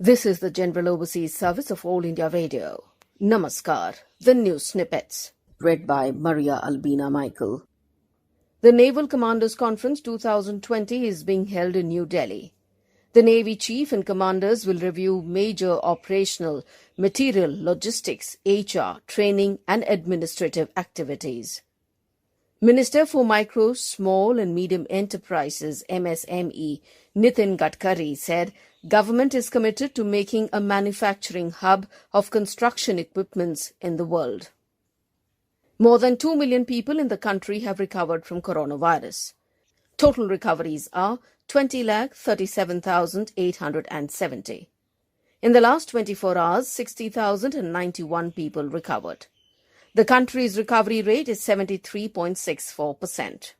This is the General Overseas Service of All India Radio. Namaskar. The news snippets. Read by Maria Albina Michael. The Naval Commanders Conference 2020 is being held in New Delhi. The Navy Chief and Commanders will review major operational, material, logistics, HR, training and administrative activities. Minister for Micro, Small and Medium Enterprises MSME Nitin Gadkari said government is committed to making a manufacturing hub of construction equipments in the world. More than 2 million people in the country have recovered from coronavirus. Total recoveries are 20,37,870. In the last 24 hours, 60,091 people recovered. The country's recovery rate is 73.64%.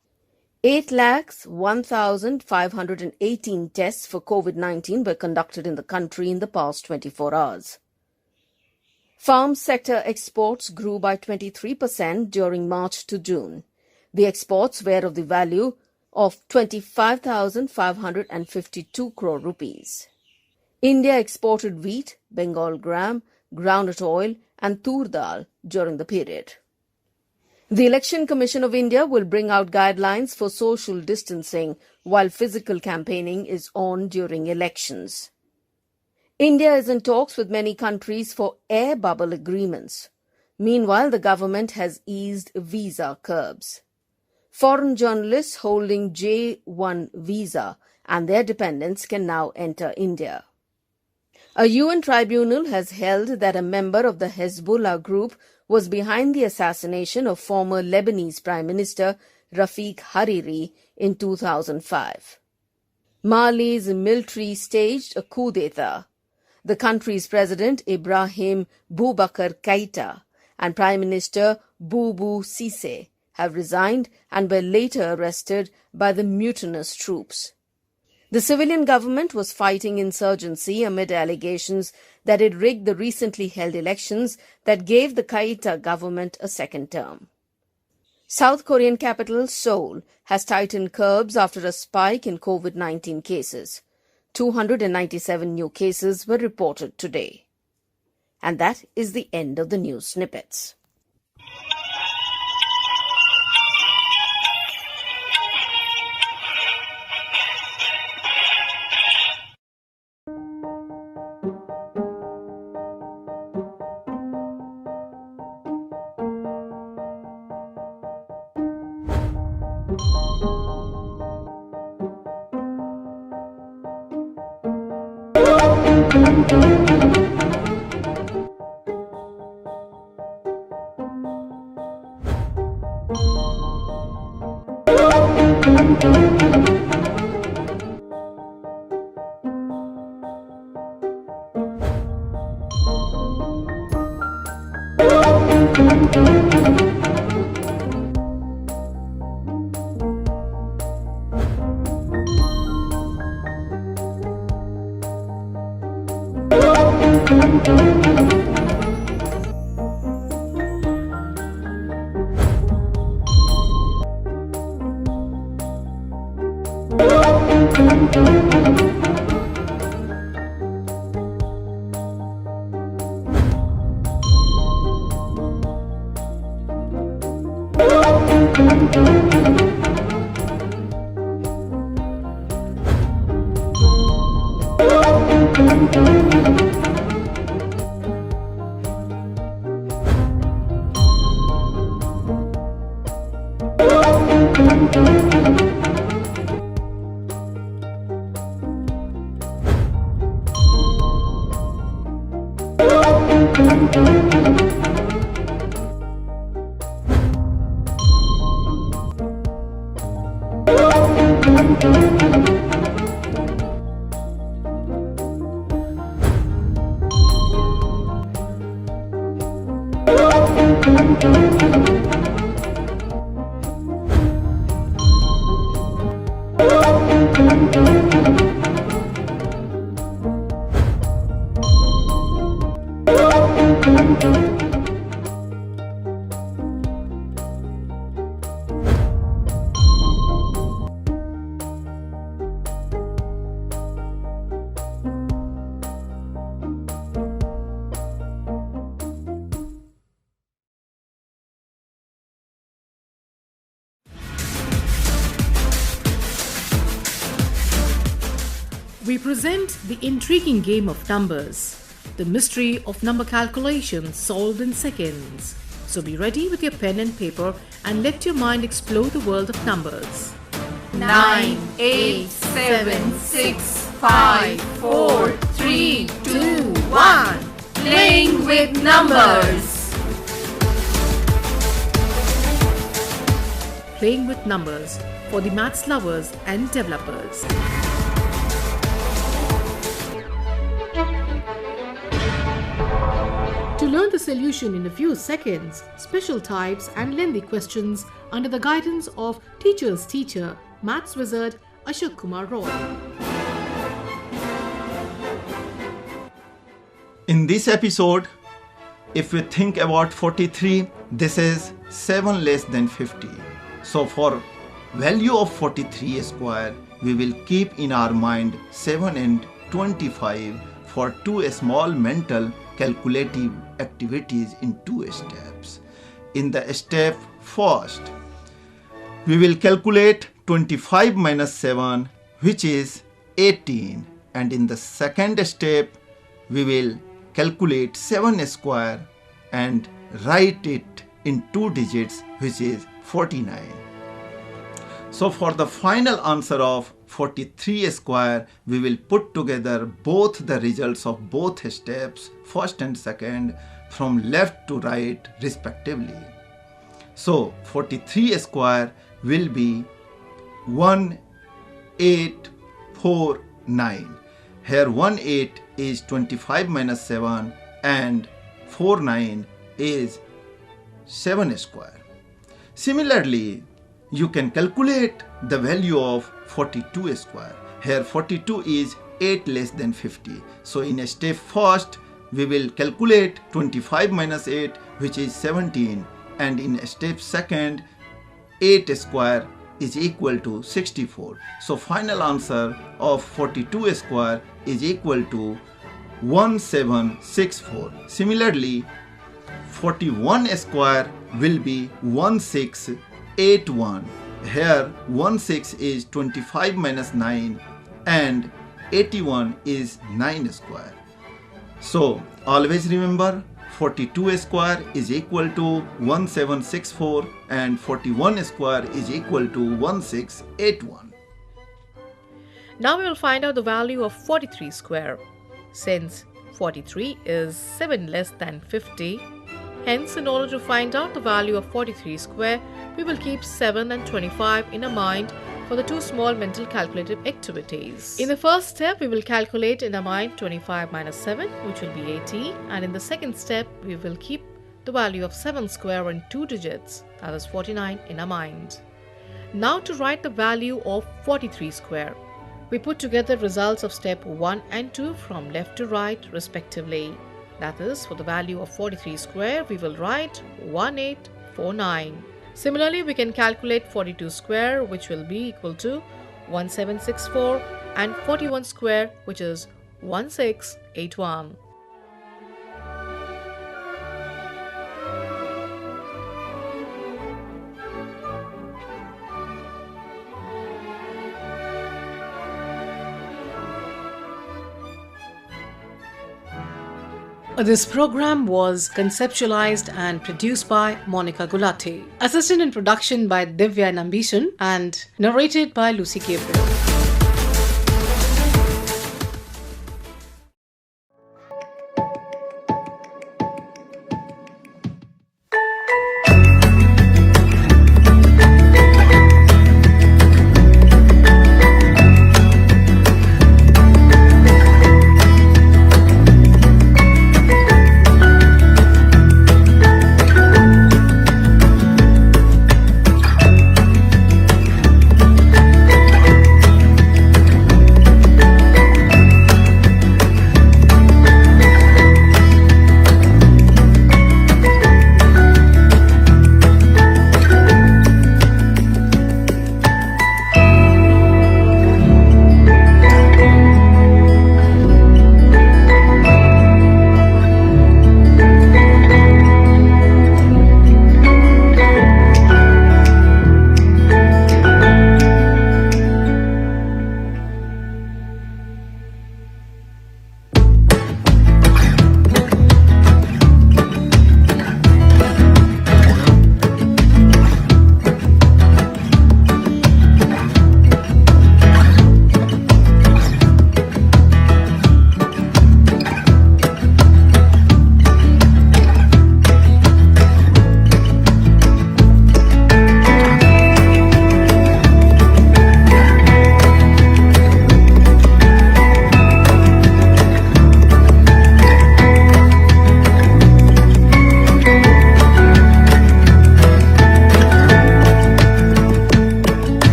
8,01,518 tests for COVID-19 were conducted in the country in the past 24 hours. Farm sector exports grew by 23% during March to June. The exports were of the value of 25,552 crore rupees. India exported wheat, Bengal gram, groundnut oil and tur dal during the period. The Election Commission of India will bring out guidelines for social distancing while physical campaigning is on during elections. India is in talks with many countries for air bubble agreements. Meanwhile, the government has eased visa curbs. Foreign journalists holding J1 visa and their dependents can now enter India. A UN tribunal has held that a member of the Hezbollah group was behind the assassination of former Lebanese Prime Minister Rafiq Hariri in 2005. Mali's military staged a coup d'etat. The country's president Ibrahim Boubacar Keïta and Prime Minister Boubou Cissé have resigned and were later arrested by the mutinous troops. The civilian government was fighting insurgency amid allegations that it rigged the recently held elections that gave the Keïta government a second term. South Korean capital Seoul has tightened curbs after a spike in COVID-19 cases. 297 new cases were reported today. And that is the end of the news snippets. We present the intriguing game of numbers, the mystery of number calculation solved in seconds. So be ready with your pen and paper and let your mind explore the world of numbers. 9, 8, 7, 6, 5, 4, 3, 2, 1. Playing with numbers. Playing with numbers for the maths lovers and developers. To learn the solution in a few seconds, special types and lengthy questions under the guidance of teacher's teacher, maths wizard Ashok Kumar Roy. In this episode, if we think about 43, this is 7 less than 50. So for value of 43 square, we will keep in our mind 7 and 25 for two small mental calculative activities in 2 steps. In the step first, we will calculate 25 minus 7, which is 18. And in the second step, we will calculate 7 square and write it in 2 digits, which is 49. So for the final answer of 43 square, we will put together both the results of both steps, first and second, from left to right respectively. So 43 square will be 1849. Here 18 is 25 minus 7 and 49 is 7 square. Similarly, you can calculate the value of 42 square. Here 42 is 8 less than 50. So in a step first, we will calculate 25 minus 8, which is 17. And in a step second, 8 square is equal to 64. So final answer of 42 square is equal to 1764. Similarly, 41 square will be 1681. Here 16 is 25 minus 9 and 81 is 9 square. So always remember 42 square is equal to 1764 and 41 square is equal to 1681. Now we will find out the value of 43 square. Since 43 is 7 less than 50, hence in order to find out the value of 43 square, we will keep 7 and 25 in our mind for the 2 small mental calculative activities. In the first step, we will calculate in our mind 25 minus 7, which will be 18, and in the second step, we will keep the value of 7 square in 2 digits, that is 49, in our mind. Now to write the value of 43 square, we put together results of step 1 and 2 from left to right respectively. That is, for the value of 43 square, we will write 1849. Similarly, we can calculate 42 square, which will be equal to 1764, and 41 square, which is 1681. This program was conceptualized and produced by Monica Gulati. Assisted in production by Divya Nambishan and narrated by Lucy Gabriel.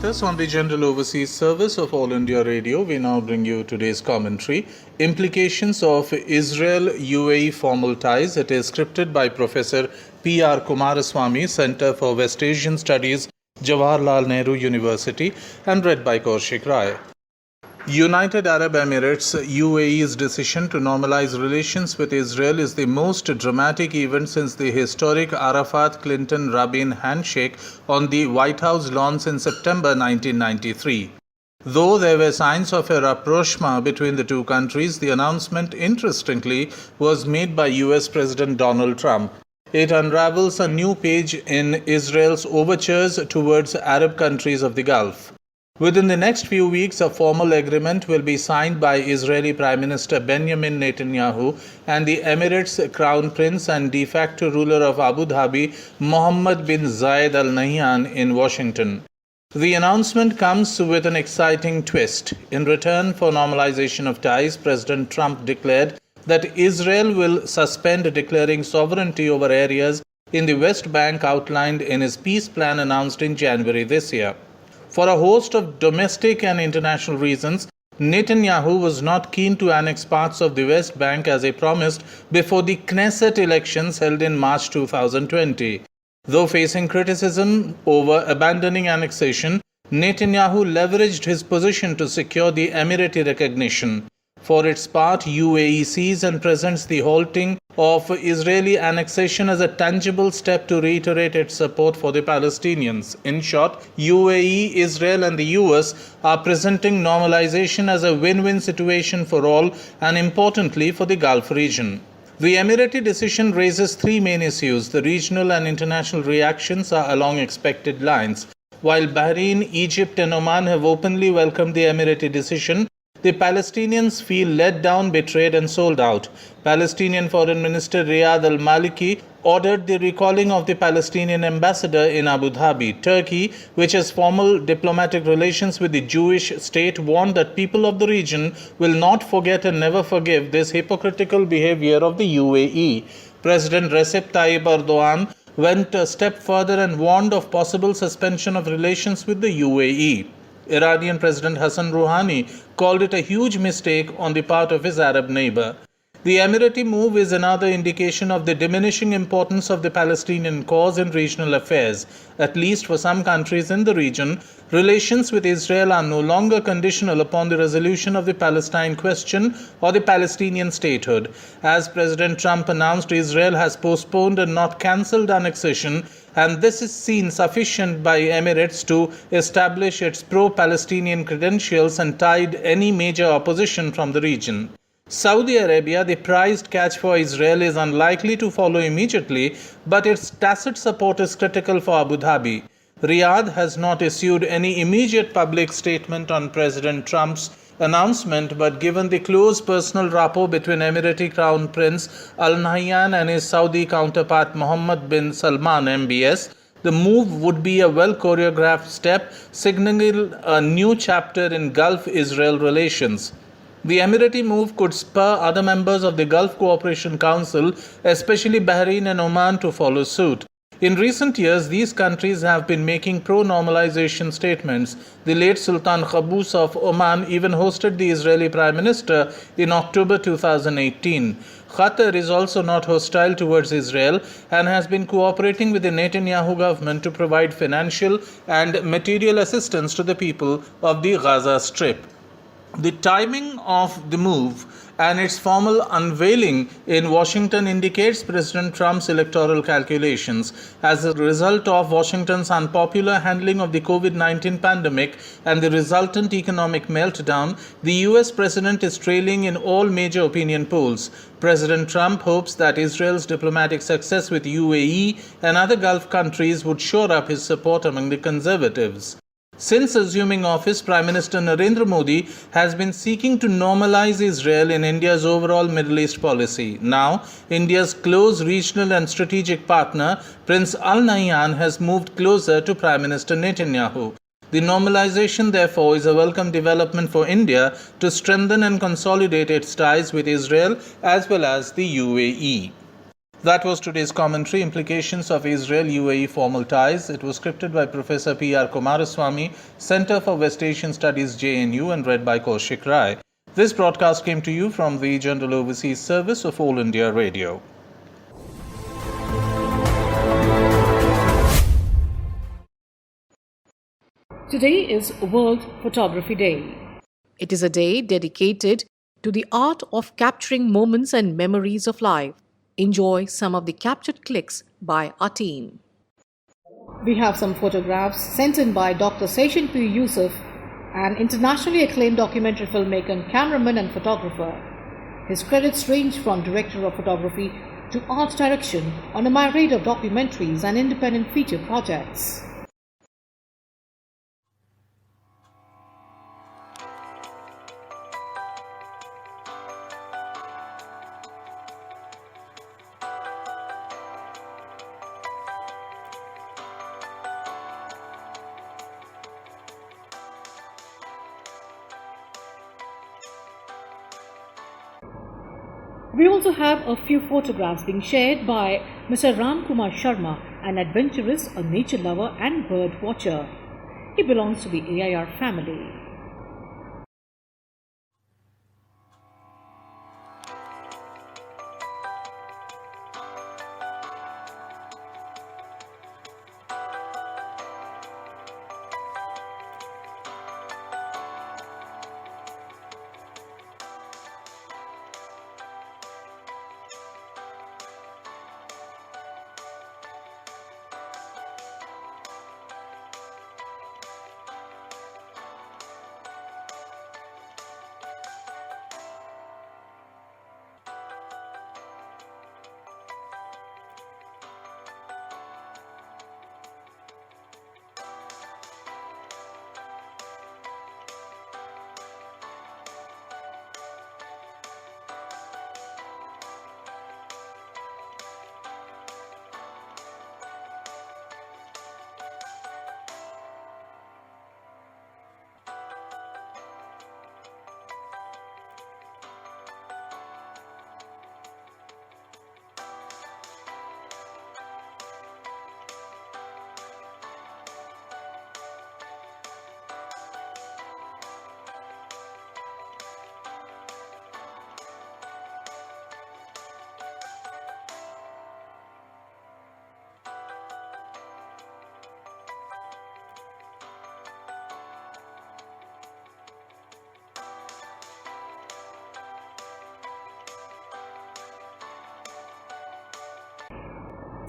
with us on the General Overseas Service of All India Radio. We now bring you today's commentary, Implications of Israel-UAE Formal Ties. It is scripted by Professor P.R. Kumaraswamy, Center for West Asian Studies, Jawaharlal Nehru University, and read by Kaushik Rai. United Arab Emirates UAE's decision to normalize relations with Israel is the most dramatic event since the historic Arafat-Clinton-Rabin handshake on the White House lawns in September 1993. Though there were signs of a rapprochement between the two countries, the announcement, interestingly, was made by US President Donald Trump. It unravels a new page in Israel's overtures towards Arab countries of the Gulf. Within the next few weeks, a formal agreement will be signed by Israeli Prime Minister Benjamin Netanyahu and the Emirates Crown Prince and de facto ruler of Abu Dhabi, Mohammed bin Zayed Al Nahyan, in Washington. The announcement comes with an exciting twist. In return for normalization of ties, President Trump declared that Israel will suspend declaring sovereignty over areas in the West Bank outlined in his peace plan announced in January this year. For a host of domestic and international reasons, Netanyahu was not keen to annex parts of the West Bank as he promised before the Knesset elections held in March 2020. Though facing criticism over abandoning annexation, Netanyahu leveraged his position to secure the Emirati recognition. For its part, UAE sees and presents the halting of Israeli annexation as a tangible step to reiterate its support for the Palestinians. In short, UAE, Israel and the US are presenting normalization as a win-win situation for all and importantly for the Gulf region. The Emirati decision raises three main issues. The regional and international reactions are along expected lines. While Bahrain, Egypt and Oman have openly welcomed the Emirati decision, the Palestinians feel let down, betrayed and sold out. Palestinian Foreign Minister Riyad al-Maliki ordered the recalling of the Palestinian ambassador in Abu Dhabi. Turkey, which has formal diplomatic relations with the Jewish state, warned that people of the region will not forget and never forgive this hypocritical behavior of the UAE. President Recep Tayyip Erdogan went a step further and warned of possible suspension of relations with the UAE. Iranian President Hassan Rouhani called it a huge mistake on the part of his Arab neighbor. The Emirati move is another indication of the diminishing importance of the Palestinian cause in regional affairs. At least for some countries in the region, relations with Israel are no longer conditional upon the resolution of the Palestine question or the Palestinian statehood. As President Trump announced, Israel has postponed and not cancelled annexation, and this is seen sufficient by Emirates to establish its pro-Palestinian credentials and tide any major opposition from the region. Saudi Arabia, the prized catch for Israel, is unlikely to follow immediately, but its tacit support is critical for Abu Dhabi. Riyadh has not issued any immediate public statement on President Trump's announcement, but given the close personal rapport between Emirati Crown Prince Al Nahyan and his Saudi counterpart Mohammed bin Salman MBS, the move would be a well-choreographed step, signaling a new chapter in Gulf-Israel relations. The Emirati move could spur other members of the Gulf Cooperation Council, especially Bahrain and Oman, to follow suit. In recent years, these countries have been making pro-normalization statements. The late Sultan Qaboos of Oman even hosted the Israeli Prime Minister in October 2018. Qatar is also not hostile towards Israel and has been cooperating with the Netanyahu government to provide financial and material assistance to the people of the Gaza Strip. The timing of the move and its formal unveiling in Washington indicates President Trump's electoral calculations. As a result of Washington's unpopular handling of the COVID-19 pandemic and the resultant economic meltdown, the US president is trailing in all major opinion polls. President Trump hopes that Israel's diplomatic success with UAE and other Gulf countries would shore up his support among the conservatives. Since assuming office, Prime Minister Narendra Modi has been seeking to normalize Israel in India's overall Middle East policy. Now, India's close regional and strategic partner, Prince Al Nahyan, has moved closer to Prime Minister Netanyahu. The normalization, therefore, is a welcome development for India to strengthen and consolidate its ties with Israel as well as the UAE. That was today's commentary, Implications of Israel-UAE Formal Ties. It was scripted by Professor P.R. Kumaraswamy, Center for West Asian Studies, JNU, and read by Kaushik Rai. This broadcast came to you from the General Overseas Service of All India Radio. Today is World Photography Day. It is a day dedicated to the art of capturing moments and memories of life. Enjoy some of the captured clicks by our team. We have some photographs sent in by Dr. Seshan P. Yusuf, an internationally acclaimed documentary filmmaker, cameraman and photographer. His credits range from director of photography to art direction on a myriad of documentaries and independent feature projects. We also have a few photographs being shared by Mr. Ram Kumar Sharma, an adventurist, a nature lover and bird watcher. He belongs to the AIR family.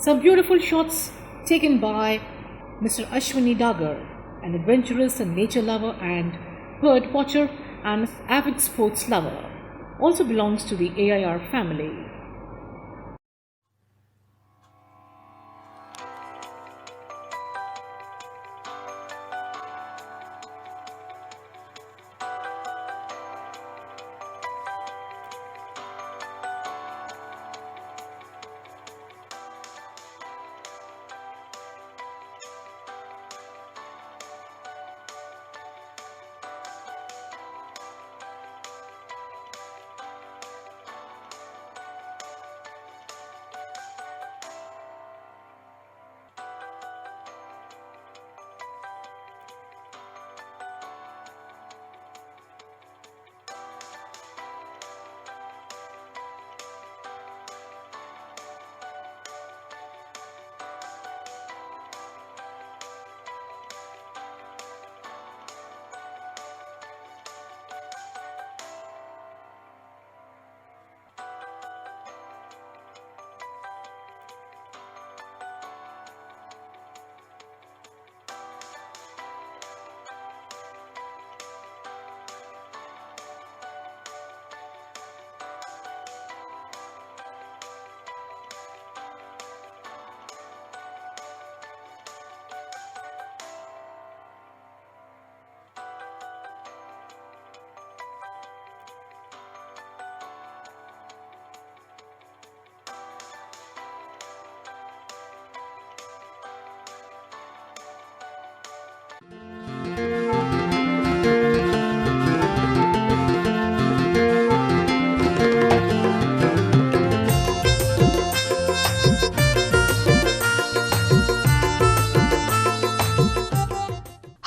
Some beautiful shots taken by Mr. Ashwini Dagar, an adventurous and nature lover and bird watcher and avid sports lover. Also belongs to the AIR family.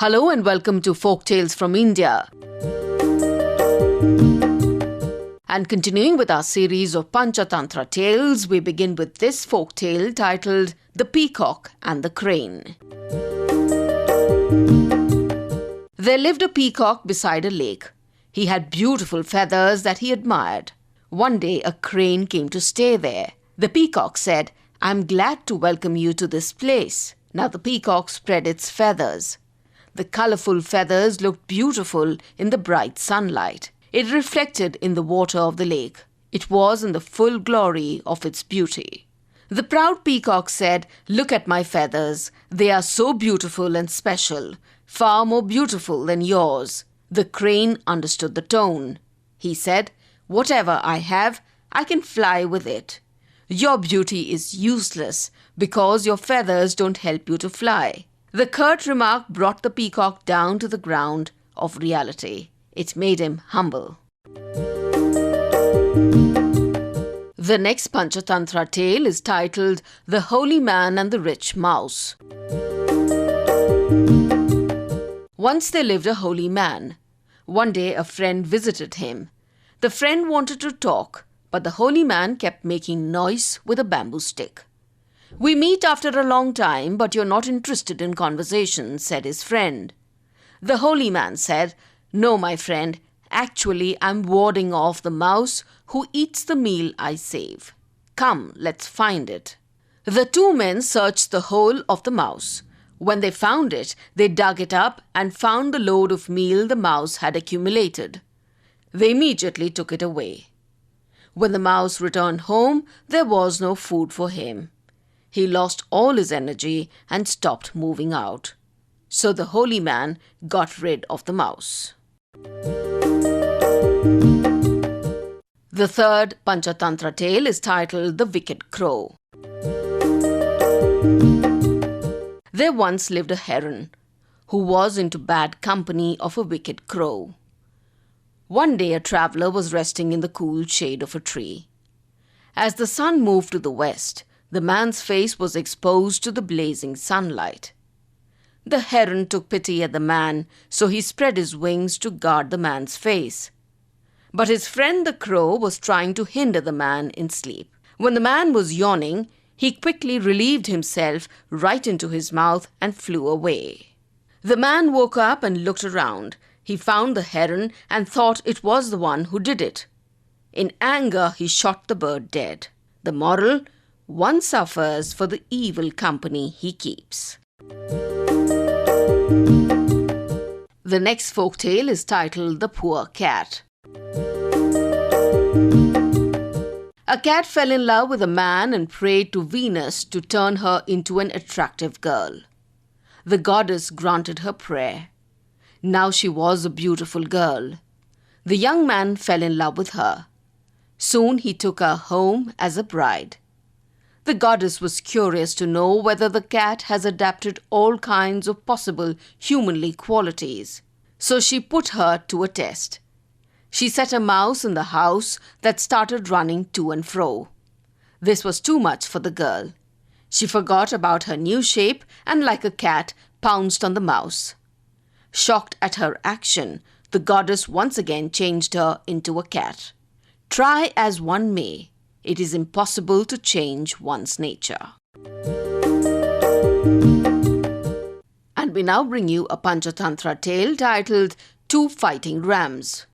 Hello and welcome to Folk Tales from India. And continuing with our series of Panchatantra tales, we begin with this folk tale titled The Peacock and the Crane. There lived a peacock beside a lake. He had beautiful feathers that he admired. One day a crane came to stay there. The peacock said, "I'm glad to welcome you to this place." Now the peacock spread its feathers. The colourful feathers looked beautiful in the bright sunlight. It reflected in the water of the lake. It was in the full glory of its beauty. The proud peacock said, "Look at my feathers. They are so beautiful and special, far more beautiful than yours." The crane understood the tone. He said, "Whatever I have, I can fly with it. Your beauty is useless because your feathers don't help you to fly." The curt remark brought the peacock down to the ground of reality. It made him humble. The next Panchatantra tale is titled The Holy Man and the Rich Mouse. Once there lived a holy man. One day a friend visited him. The friend wanted to talk, but the holy man kept making noise with a bamboo stick. "We meet after a long time, but you're not interested in conversation," said his friend. The holy man said, "No, my friend, actually I'm warding off the mouse who eats the meal I save. Come, let's find it." The two men searched the whole of the mouse. When they found it, they dug it up and found the load of meal the mouse had accumulated. They immediately took it away. When the mouse returned home, there was no food for him. He lost all his energy and stopped moving out. So the holy man got rid of the mouse. The third Panchatantra tale is titled The Wicked Crow. There once lived a heron who was into bad company of a wicked crow. One day a traveller was resting in the cool shade of a tree. As the sun moved to the west, the man's face was exposed to the blazing sunlight. The heron took pity at the man, so he spread his wings to guard the man's face. But his friend the crow was trying to hinder the man in sleep. When the man was yawning, he quickly relieved himself right into his mouth and flew away. The man woke up and looked around. He found the heron and thought it was the one who did it. In anger, he shot the bird dead. The moral: one suffers for the evil company he keeps. The next folk tale is titled The Poor Cat. A cat fell in love with a man and prayed to Venus to turn her into an attractive girl. The goddess granted her prayer. Now she was a beautiful girl. The young man fell in love with her. Soon he took her home as a bride. The goddess was curious to know whether the cat has adapted all kinds of possible humanly qualities. So she put her to a test. She set a mouse in the house that started running to and fro. This was too much for the girl. She forgot about her new shape and, like a cat, pounced on the mouse. Shocked at her action, the goddess once again changed her into a cat. Try as one may, it is impossible to change one's nature. And we now bring you a Panchatantra tale titled Two Fighting Rams.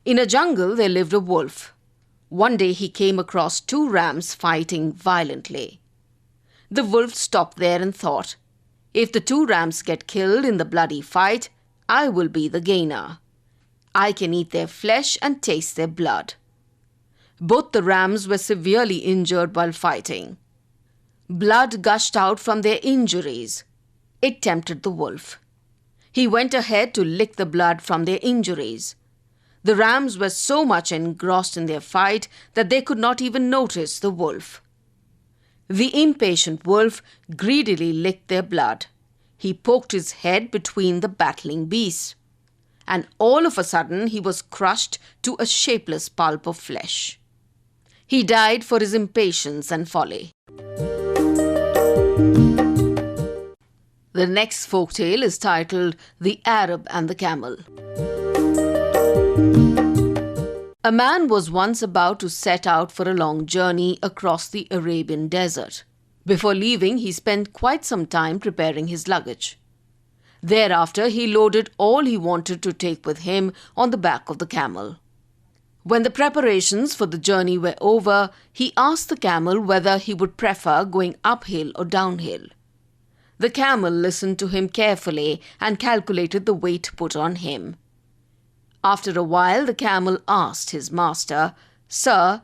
In a jungle there lived a wolf. One day he came across two rams fighting violently. The wolf stopped there and thought, if the two rams get killed in the bloody fight, I will be the gainer. I can eat their flesh and taste their blood. Both the rams were severely injured while fighting. Blood gushed out from their injuries. It tempted the wolf. He went ahead to lick the blood from their injuries. The rams were so much engrossed in their fight that they could not even notice the wolf. The impatient wolf greedily licked their blood. He poked his head between the battling beasts, and all of a sudden he was crushed to a shapeless pulp of flesh. He died for his impatience and folly. The next folktale is titled The Arab and the Camel. A man was once about to set out for a long journey across the Arabian desert. Before leaving, he spent quite some time preparing his luggage. Thereafter, he loaded all he wanted to take with him on the back of the camel. When the preparations for the journey were over, he asked the camel whether he would prefer going uphill or downhill. The camel listened to him carefully and calculated the weight put on him. After a while, the camel asked his master, "Sir,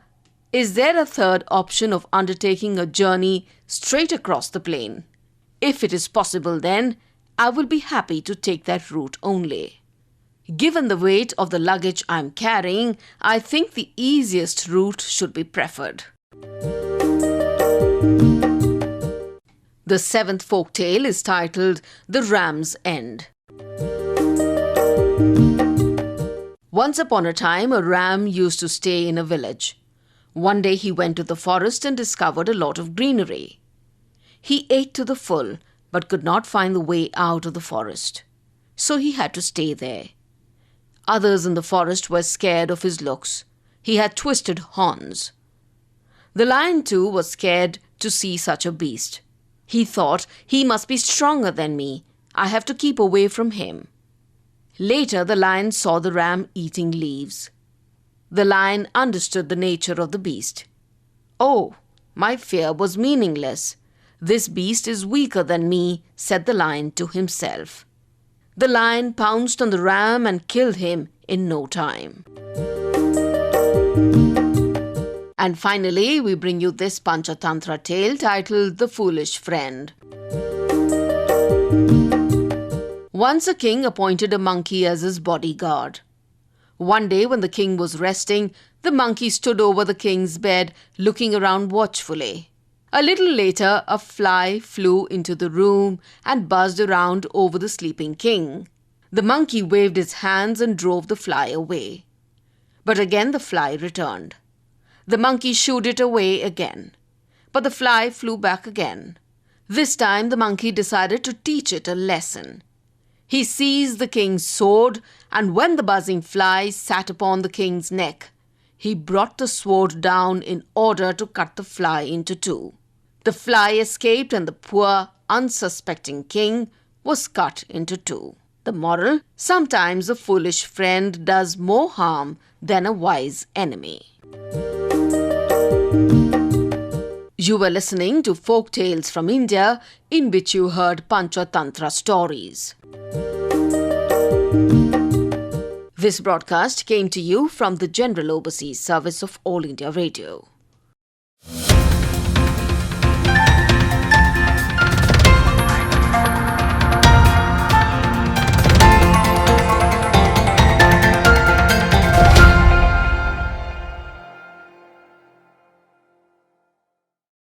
is there a third option of undertaking a journey straight across the plain? If it is possible, then I will be happy to take that route only. Given the weight of the luggage I am carrying, I think the easiest route should be preferred." The seventh folktale is titled The Ram's End. Once upon a time, a ram used to stay in a village. One day he went to the forest and discovered a lot of greenery. He ate to the full, but could not find the way out of the forest. So he had to stay there. Others in the forest were scared of his looks. He had twisted horns. The lion too was scared to see such a beast. He thought, "He must be stronger than me. I have to keep away from him." Later, the lion saw the ram eating leaves. The lion understood the nature of the beast. "Oh, my fear was meaningless. This beast is weaker than me," said the lion to himself. The lion pounced on the ram and killed him in no time. And finally, we bring you this Panchatantra tale titled The Foolish Friend. Once a king appointed a monkey as his bodyguard. One day when the king was resting, the monkey stood over the king's bed, looking around watchfully. A little later, a fly flew into the room and buzzed around over the sleeping king. The monkey waved his hands and drove the fly away. But again the fly returned. The monkey shooed it away again, but the fly flew back again. This time the monkey decided to teach it a lesson. He seized the king's sword, and when the buzzing fly sat upon the king's neck, he brought the sword down in order to cut the fly into two. The fly escaped, and the poor, unsuspecting king was cut into two. The moral: sometimes a foolish friend does more harm than a wise enemy. You were listening to Folk Tales from India, in which you heard Panchatantra stories. This broadcast came to you from the General Overseas Service of All India Radio.